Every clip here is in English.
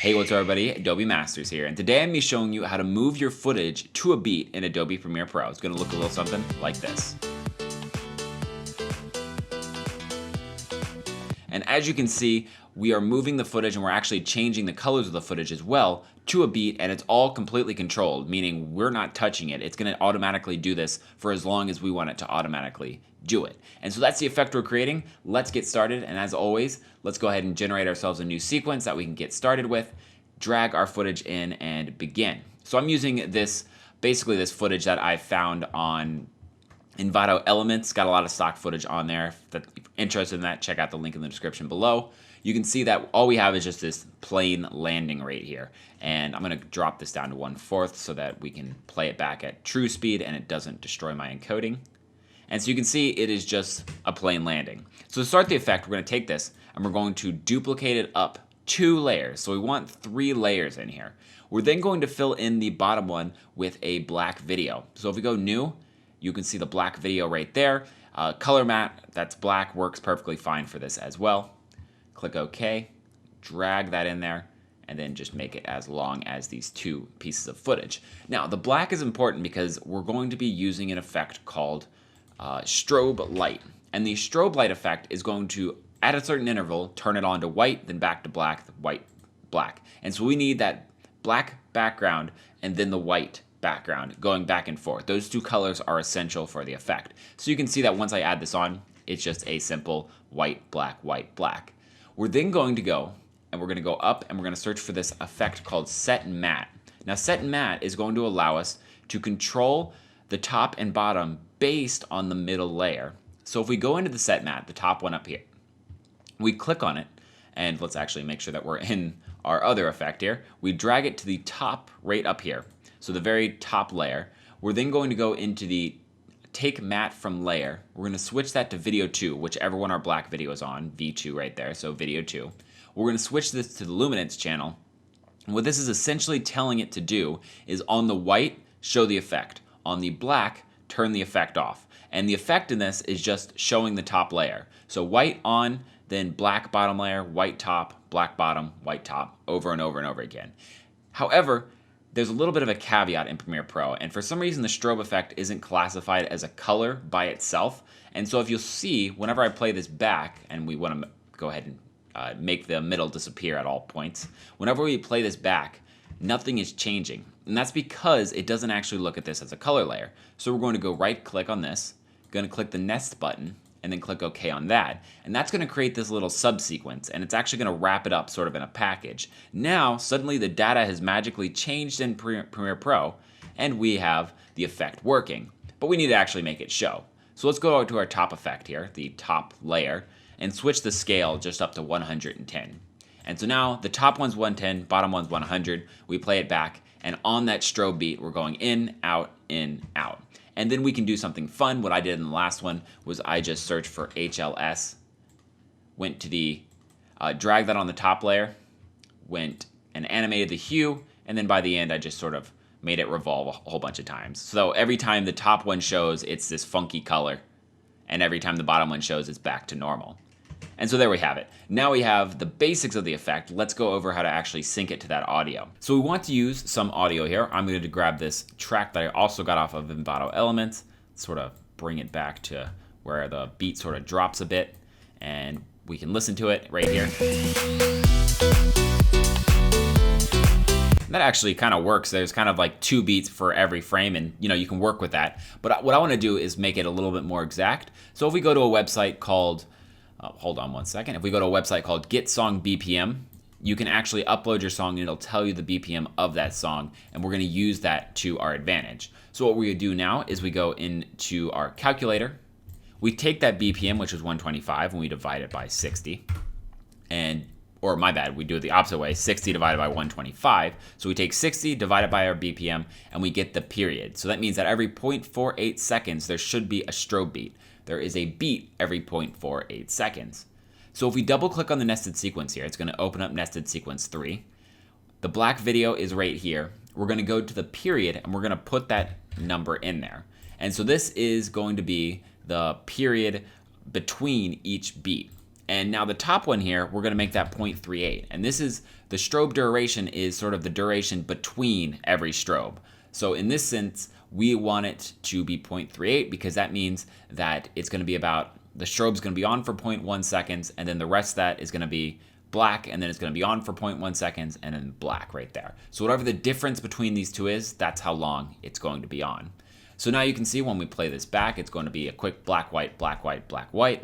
Hey, what's up everybody? Adobe Masters here, and today I'm going to be showing you how to move your footage to a beat in Adobe Premiere Pro. It's going to look a little something like this. And as you can see, we are moving the footage and we're actually changing the colors of the footage as well to a beat, and it's all completely controlled, meaning we're not touching it. It's going to automatically do this for as long as we want it to automatically do it. And so that's the effect we're creating. Let's get started, and as always, let's go ahead and generate ourselves a new sequence that we can get started with, drag our footage in, and begin. So I'm using this, basically this footage that I found on Envato Elements. Got a lot of stock footage on there. If you're interested in that, check out the link in the description below. You can see that all we have is just this plain landing rate here. And I'm going to drop this down to 1/4 so that we can play it back at true speed and it doesn't destroy my encoding. And so you can see it is just a plain landing. So to start the effect, we're going to take this and we're going to duplicate it up 2 layers. So we want 3 layers in here. We're then going to fill in the bottom one with a black video. So if we go new, you can see the black video right there. Color matte, that's black, works perfectly fine for this as well. Click OK, drag that in there, and then just make it as long as these 2 pieces of footage. Now, the black is important because we're going to be using an effect called Strobe Light. And the Strobe Light effect is going to, at a certain interval, turn it on to white, then back to black, white, black. And so we need that black background and then the white background going back and forth. Those 2 colors are essential for the effect. So you can see that once I add this on, it's just a simple white, black, white, black. We're then going to go, and we're going to go up, and we're going to search for this effect called Set and Matte. Now, Set and Matte is going to allow us to control the top and bottom based on the middle layer. So if we go into the Set Matte, the top one up here, we click on it, and let's actually make sure that we're in our other effect here. We drag it to the top right up here, so the very top layer. We're then going to go into the Take Matte from Layer. We're going to switch that to Video 2, whichever one our black video is on, V2 right there, so Video 2. We're going to switch this to the Luminance channel. And what this is essentially telling it to do is on the white, show the effect. On the black, turn the effect off. And the effect in this is just showing the top layer. So white on, then black bottom layer, white top, black bottom, white top, over and over and over again. However, there's a little bit of a caveat in Premiere Pro, and for some reason the strobe effect isn't classified as a color by itself. And so if you'll see, whenever I play this back, and we want to go ahead and make the middle disappear at all points, whenever we play this back, nothing is changing. And that's because it doesn't actually look at this as a color layer. So we're going to go right click on this, going to click the Nest button, and then click OK on that. And that's going to create this little subsequence, and it's actually going to wrap it up sort of in a package. Now, suddenly the data has magically changed in Premiere Pro, and we have the effect working. But we need to actually make it show. So let's go to our top effect here, the top layer, and switch the scale just up to 110. And so now the top one's 110, bottom one's 100. We play it back, and on that strobe beat, we're going in, out, in, out. And then we can do something fun. What I did in the last one was I just searched for HLS, went to the, drag that on the top layer, went and animated the hue, and then by the end I just sort of made it revolve a whole bunch of times. So every time the top one shows, it's this funky color, and every time the bottom one shows, it's back to normal. And so there we have it. Now we have the basics of the effect. Let's go over how to actually sync it to that audio. So we want to use some audio here. I'm going to grab this track that I also got off of Envato Elements, sort of bring it back to where the beat sort of drops a bit, and we can listen to it right here. That actually kind of works. There's kind of like 2 beats for every frame, and you can work with that. But what I want to do is make it a little bit more exact. So if we go to a website called hold on one second. If we go to a website called Get Song BPM, you can actually upload your song and it'll tell you the BPM of that song, and we're going to use that to our advantage. So what we do now is we go into our calculator. We take that BPM, which is 125, and we divide it by 60. Or my bad, we do it the opposite way, 60 divided by 125. So we take 60, divide it by our BPM, and we get the period. So that means that every 0.48 seconds, there should be a strobe beat. There is a beat every 0.48 seconds. So if we double click on the nested sequence here, it's going to open up nested sequence 3. The black video is right here. We're going to go to the period, and we're going to put that number in there. And so this is going to be the period between each beat. And now the top one here, we're gonna make that 0.38. And this is, the strobe duration is sort of the duration between every strobe. So in this sense, we want it to be 0.38 because that means that it's gonna be about, the strobe's gonna be on for 0.1 seconds, and then the rest of that is gonna be black, and then it's gonna be on for 0.1 seconds, and then black right there. So whatever the difference between these two is, that's how long it's going to be on. So now you can see when we play this back, it's going to be a quick black, white, black, white, black, white.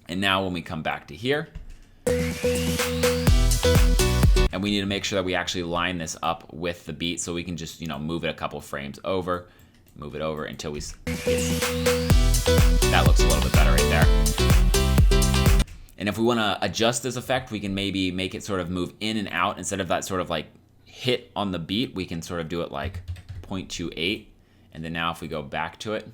And now when we come back to here, and we need to make sure that we actually line this up with the beat, so we can just, move it a couple frames over, move it over until we that looks a little bit better right there. And if we want to adjust this effect, we can maybe make it sort of move in and out. Instead of that sort of like hit on the beat, we can sort of do it like 0.28. And then now if we go back to it,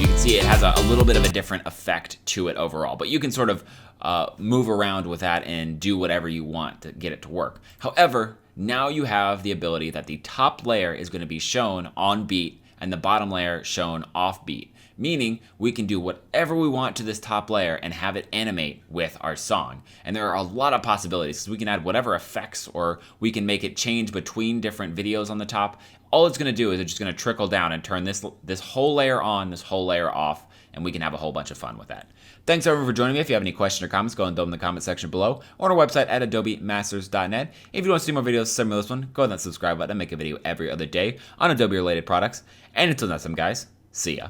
you can see it has a little bit of a different effect to it overall, but you can sort of move around with that and do whatever you want to get it to work. However, now you have the ability that the top layer is going to be shown on beat and the bottom layer shown off beat, meaning we can do whatever we want to this top layer and have it animate with our song. And there are a lot of possibilities. We can add whatever effects, or we can make it change between different videos on the top. All it's gonna do is it's just gonna trickle down and turn this whole layer on, this whole layer off, and we can have a whole bunch of fun with that. Thanks everyone for joining me. If you have any questions or comments, go and throw them in the comment section below, or on our website at adobemasters.net. If you want to see more videos similar to this one, go ahead and subscribe button. I make a video every other day on Adobe related products. And until next time guys, see ya.